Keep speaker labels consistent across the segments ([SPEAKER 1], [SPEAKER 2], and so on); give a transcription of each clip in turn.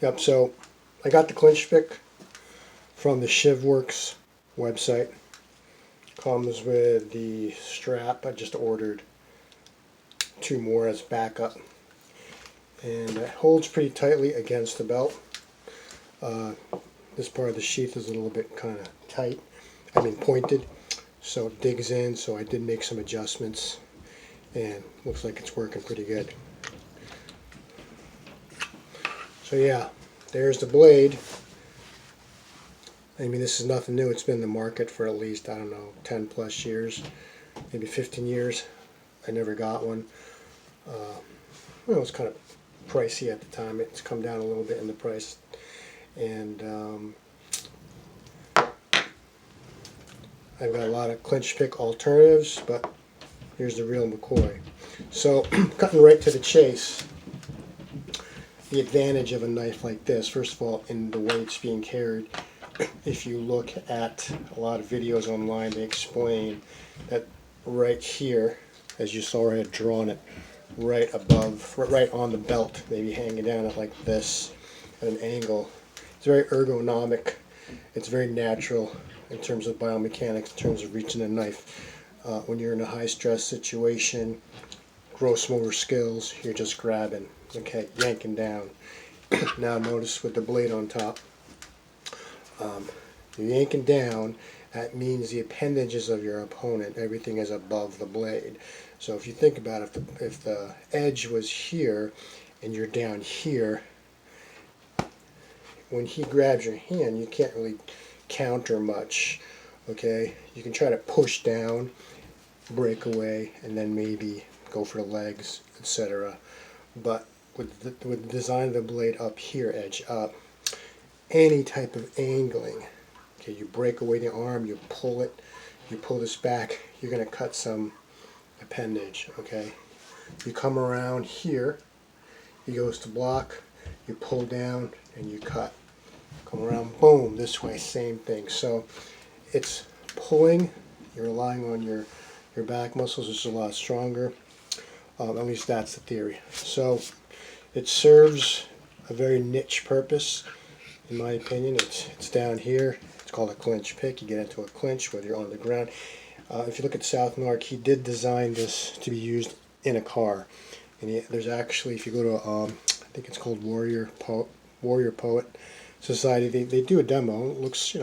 [SPEAKER 1] Yep, so I got the Clinch pick from the Shivworks website. Comes with the strap. I just ordered 2 more as backup. And it holds pretty tightly against the belt. This part of the sheath is a little bit kind of tight, pointed, so it digs in, so I did make some adjustments, and looks like it's working pretty good. So yeah, there's the blade. This is nothing new. It's been in the market for at least, 10 plus years, maybe 15 years. I never got one. It was kind of pricey at the time. It's come down a little bit in the price. And I've got a lot of Clinch pick alternatives, but here's the real McCoy. So, cutting right to the chase, the advantage of a knife like this, first of all, in the way it's being carried. If you look at a lot of videos online, they explain that right here, as you saw where I had drawn it, right above, right on the belt, maybe hanging down it like this at an angle. It's very ergonomic. It's very natural in terms of biomechanics, in terms of reaching a knife. When you're in a high stress situation, gross motor skills, you're just grabbing, okay, yanking down. Now notice with the blade on top, you're yanking down. That means the appendages of your opponent, everything is above the blade. So if you think about it, if the edge was here and you're down here, when he grabs your hand, you can't really counter much. Okay, you can try to push down, break away, and then maybe go for the legs, etc. But with the design of the blade up here, edge up, any type of angling, okay, you break away the arm, you pull it, you pull this back, you're going to cut some appendage. Okay, you come around here, he goes to block, you pull down and you cut. Come around, boom, this way, same thing. So it's pulling, you're relying on your back muscles, which is a lot stronger. At least that's the theory. So it serves a very niche purpose, in my opinion. It's down here. It's called a clinch pick. You get into a clinch, whether you're on the ground. If you look at South Narc, he did design this to be used in a car. And there's actually, if you go to, I think it's called Warrior Poet Society, they do a demo. It looks,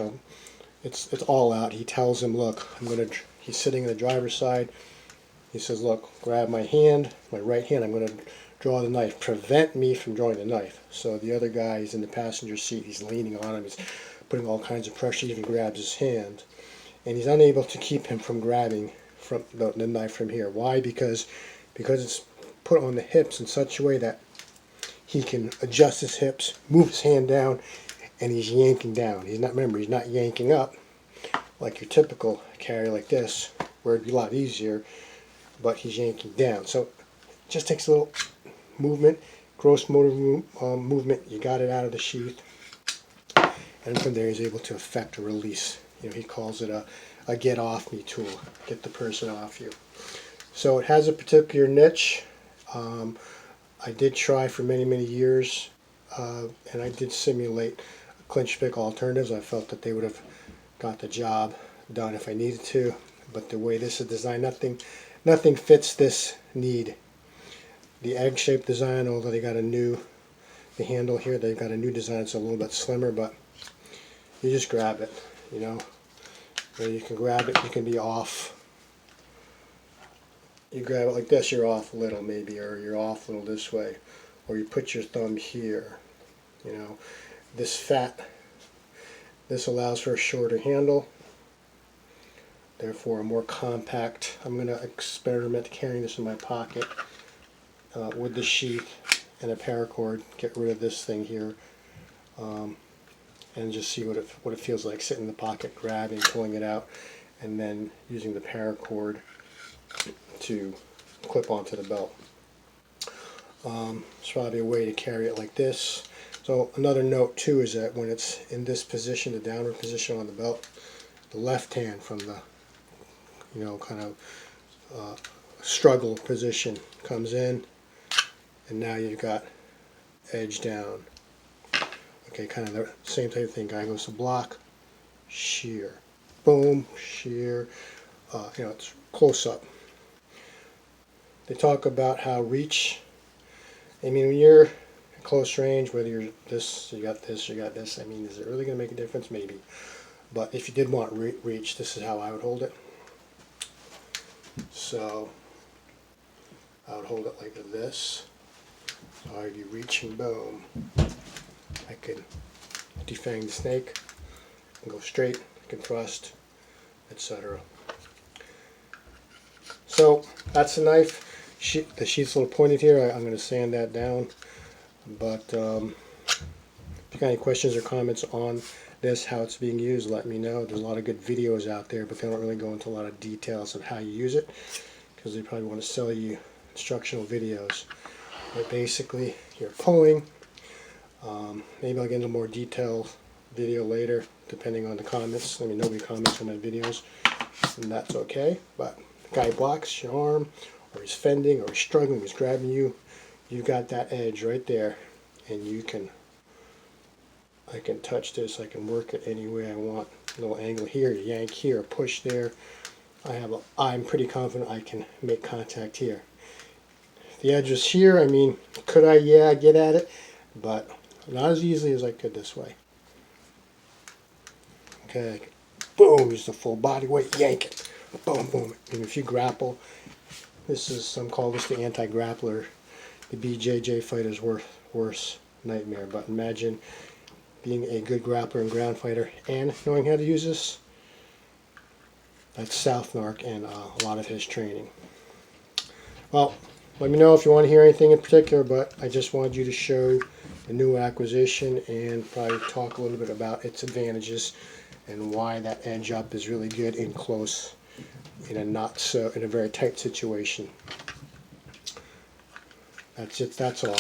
[SPEAKER 1] it's all out. He tells him, look, he's sitting in the driver's side. He says, look, grab my hand, my right hand, I'm going to draw the knife. Prevent me from drawing the knife. So the other guy is in the passenger seat. He's leaning on him. He's putting all kinds of pressure. He even grabs his hand. And he's unable to keep him from grabbing from the knife from here. Why? Because it's put on the hips in such a way that he can adjust his hips, move his hand down, and he's yanking down. He's not yanking up like your typical carry like this, where it'd be a lot easier, but he's yanking down. So it just takes a little movement, gross motor movement. You got it out of the sheath, and from there he's able to effect a release. He calls it a get off me tool, get the person off you. So it has a particular niche. I did try for many years, and I did simulate clinch pick alternatives. I felt that they would have got the job done if I needed to, but the way this is designed, nothing fits this need. The egg-shaped design, although they got the handle here, they've got a new design. It's a little bit slimmer, but you just grab it. You can grab it. You can be off. You grab it like this, you're off a little maybe, or you're off a little this way, or you put your thumb here. This allows for a shorter handle, therefore a more compact. I'm going to experiment carrying this in my pocket with the sheath and a paracord. Get rid of this thing here, and just see what it feels like sitting in the pocket, grabbing, pulling it out, and then using the paracord to clip onto the belt. It's probably a way to carry it like this. So another note too is that when it's in this position, the downward position on the belt, the left hand from the kind of struggle position comes in, and now you've got edge down. Okay, kind of the same type of thing. Guy goes to block, shear, boom, shear. You know, it's close up. They talk about how reach. I mean, when you're at close range, whether you're this, you got this, you got this. I mean, is it really going to make a difference? Maybe. But if you did want reach, this is how I would hold it. So I would hold it like this. So I'd be reaching, boom. I could defang the snake and go straight. I can thrust, etc. So that's the knife. The sheath's a little pointed here. I'm going to sand that down. But if you got any questions or comments on this, how it's being used, let me know. There's a lot of good videos out there, but they don't really go into a lot of details of how you use it, because they probably want to sell you instructional videos. But basically, you're pulling. Maybe I'll get into more detailed video later, depending on the comments. I mean, nobody comments on my videos, and that's okay. But the guy blocks your arm, or he's fending, or he's struggling, he's grabbing you. You've got that edge right there, and you can. I can touch this. I can work it any way I want. A little angle here, yank here, push there. I'm pretty confident I can make contact here. If the edge is here, I mean, could I? Yeah, get at it, but not as easily as I could this way. Okay, boom, use the full body weight, yank it. Boom, boom. And if you grapple, this is, some call this the anti-grappler. The BJJ fighter's worst nightmare. But imagine being a good grappler and ground fighter and knowing how to use this. That's South Narc and a lot of his training. Well, let me know if you want to hear anything in particular, but I just wanted you to show the new acquisition and probably talk a little bit about its advantages and why that edge up is really good in close, in a very tight situation. That's it. That's all.